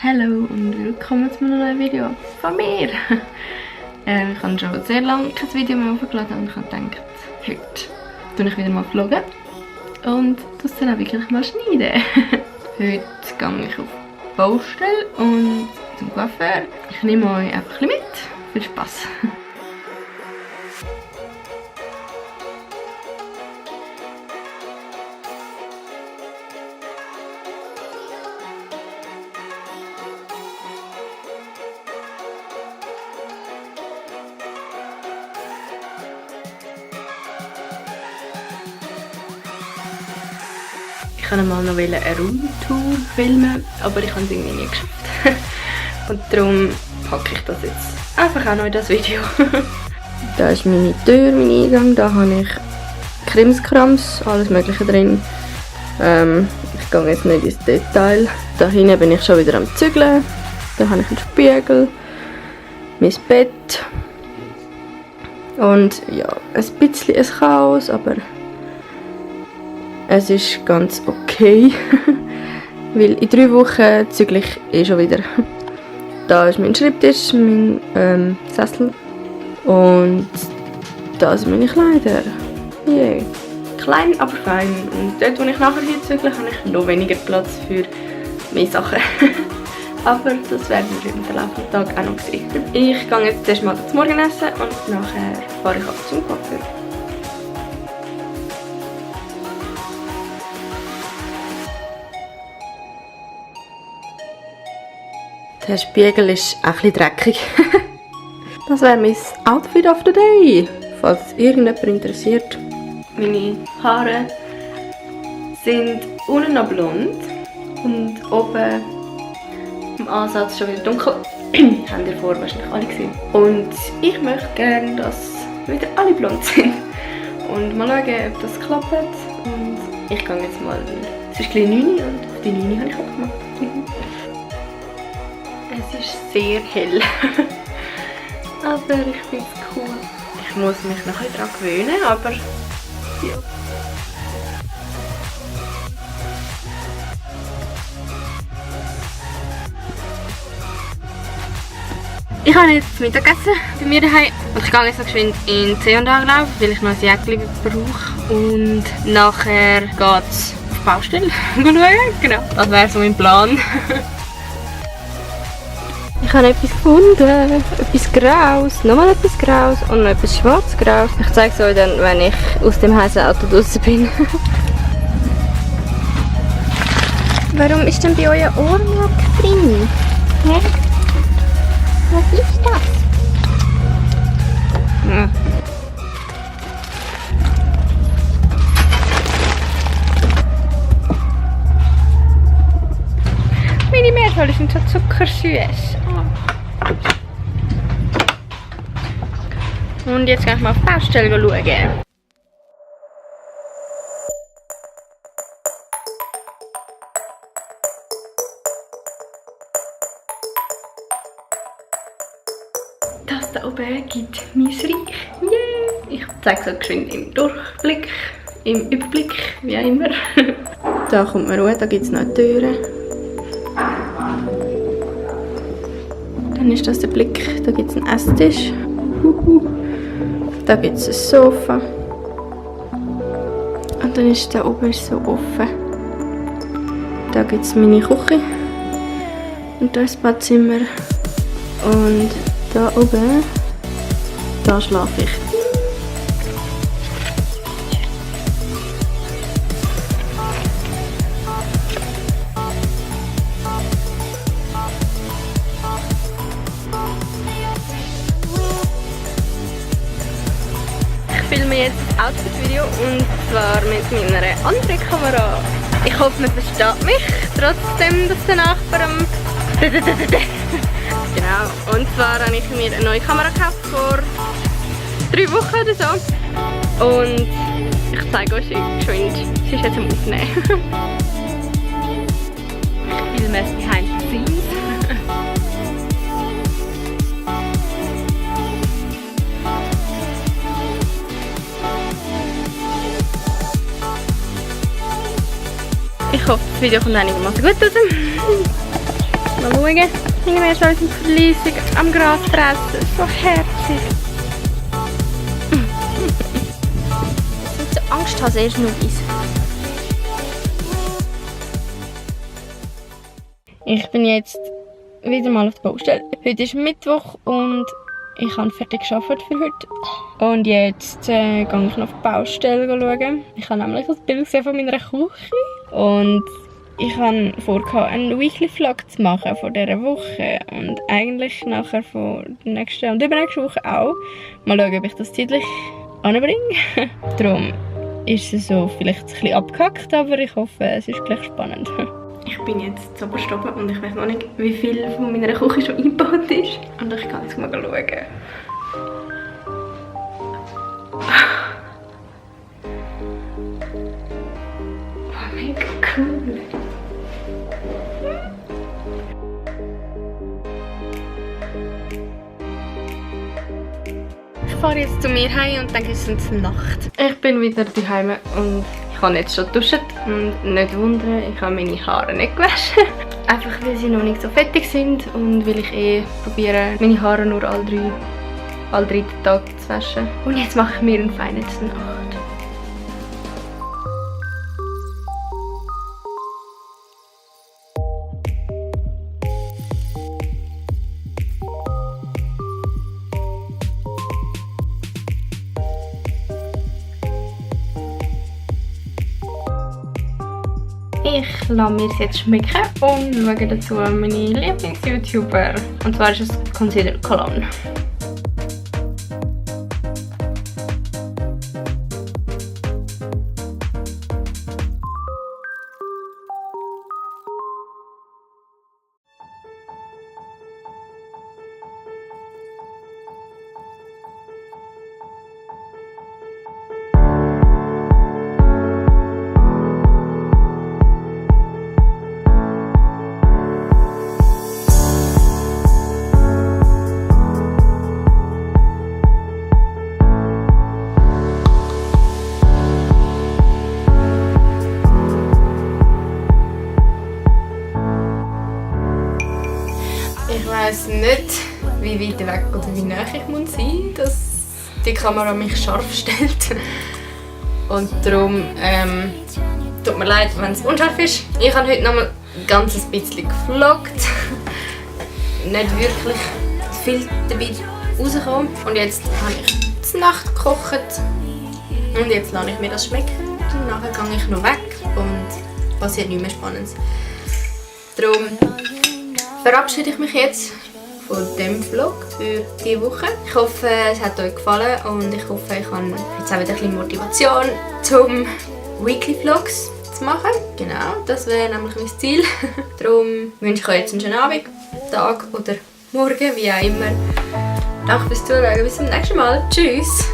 Hallo und willkommen zu einem neuen Video von mir. Ich habe schon sehr lange kein Video mehr hochgeladen und ich habe gedacht, heute tue ich wieder mal vloggen und das dann auch wirklich mal schneiden. Heute gehe ich auf die Baustelle und zum Coiffeur. Ich nehme euch einfach ein bisschen mit. Viel Spaß! Ich wollte mal noch eine Roomtour filmen, aber ich habe es irgendwie nie geschafft. Und darum packe ich das jetzt einfach auch noch in das Video. Da ist meine Tür, mein Eingang. Da habe ich Krimskrams, alles mögliche drin. Ich gehe jetzt nicht ins Detail. Da hinten bin ich schon wieder am Zügeln. Da habe ich einen Spiegel, mein Bett. Und ja, ein bisschen ein Chaos, aber es ist ganz okay, weil in 3 Wochen zügle ich schon wieder. Da ist mein Schreibtisch, mein Sessel und da sind meine Kleider. Yeah. Klein, aber fein. Und dort, wo ich nachher hier zügle, habe ich noch weniger Platz für mehr Sachen. Aber das werden wir im Verlauf des Tages auch noch sehen. Ich gehe jetzt erst mal zum Morgenessen und nachher fahre ich ab zum Coiffeur. Der Spiegel ist auch ein bisschen dreckig. Das wäre mein Outfit of the Day, falls es irgendjemand interessiert. Meine Haare sind unten noch blond und oben im Ansatz schon wieder dunkel. Habt ihr vorher wahrscheinlich alle gesehen. Und ich möchte gerne, dass wieder alle blond sind. Und mal schauen, ob das klappt. Und ich gehe jetzt mal. Es ist gleich 9 Uhr und auf die 9 Uhr habe ich auch gemacht. Es ist sehr hell. Aber ich finde es cool. Ich muss mich noch ein bisschen daran gewöhnen, aber ja. Ich habe jetzt Mittagessen bei mir daheim. Und ich gehe jetzt noch geschwind in C&A laufen, weil ich noch ein Jäckchen brauche. Und nachher geht es auf die Baustelle schauen. Genau, das wäre so mein Plan. Ich habe etwas gefunden, etwas Graues, nochmal etwas Graues und noch etwas Schwarz-Graues. Ich zeige es euch dann, wenn ich aus dem heißen Auto draußen bin. Warum ist denn bei euch ein Ohrmuck drin? Hä? Was ist das? Ja. Meine Meerschale sind so zuckersüß. Und jetzt gehe ich mal auf die Baustelle schauen. Das da oben gibt mein Reich. Yeah. Ich zeige es euch geschwind im Durchblick, im Überblick, wie auch immer. Da kommt man runter, da gibt es noch Türen. Dann ist das der Blick, da gibt es einen Esstisch. Da gibt es ein Sofa. Und dann ist da oben so offen. Da gibt es meine Küche. Und da ist das Badzimmer. Und da oben, da schlafe ich. Ich filme jetzt das Outfit-Video und zwar mit meiner anderen Kamera. Ich hoffe, man versteht mich, trotzdem, dass der Nachbar am... Genau, und zwar habe ich mir eine neue Kamera gekauft vor 3 Wochen oder so. Und ich zeige euch geschwind, sie ist jetzt am Aufnehmen. Ich filme es behind the scenes. Ich hoffe, das Video kommt einigermaßen gut raus. Mal schauen. Meine Meerschweinchen sind fleissig am Gras fressen. So herzig. Ich habe Angst, habe erst Nubis. Ich bin jetzt wieder mal auf der Baustelle. Heute ist Mittwoch und ich habe fertig gearbeitet für heute. Und jetzt gehe ich noch auf die Baustelle schauen. Ich habe nämlich ein Bild gesehen von meiner Küche. Und ich habe vor, einen Weekly Vlog zu machen von dieser Woche. Und eigentlich nachher von der nächsten und übernächsten Woche auch. Mal schauen, ob ich das zeitlich anbringe. Darum ist es so vielleicht ein bisschen abgehackt, aber ich hoffe, es ist gleich spannend. Ich bin jetzt zu oben und ich weiß noch nicht, wie viel von meiner Küche schon eingebaut ist. Und ich kann jetzt mal schauen. Oh, mega cool. Ich fahre jetzt zu mir heim und dann ist es Nacht. Ich bin wieder daheim und ich habe jetzt schon geduscht und nicht wundern, ich habe meine Haare nicht gewaschen. Einfach weil sie noch nicht so fettig sind und weil ich probiere, meine Haare nur alle drei Tage zu waschen. Und jetzt mache ich mir eine feine Nacht. Ich lasse mir es jetzt schmecken und schaue dazu meine Lieblings-YouTuber. Und zwar ist es Consider Cologne. Ich weiss nicht, wie weit weg oder wie nah ich muss sein, dass die Kamera mich scharf stellt. Und darum tut mir leid, wenn es unscharf ist. Ich habe heute noch mal ein ganz bisschen gevloggt. Nicht wirklich viel dabei rausgekommen. Und jetzt habe ich zur Nacht gekocht. Und jetzt lasse ich mir das schmecken. Und nachher gehe ich noch weg und passiert nichts mehr Spannendes. Darum verabschiede ich mich jetzt von dem Vlog für diese Woche. Ich hoffe, es hat euch gefallen und ich hoffe, ich habe jetzt auch wieder ein bisschen Motivation, zum Weekly Vlogs zu machen. Genau, das wäre nämlich mein Ziel. Darum wünsche ich euch jetzt einen schönen Abend, Tag oder Morgen, wie auch immer. Danke fürs Zuschauen, bis zum nächsten Mal. Tschüss!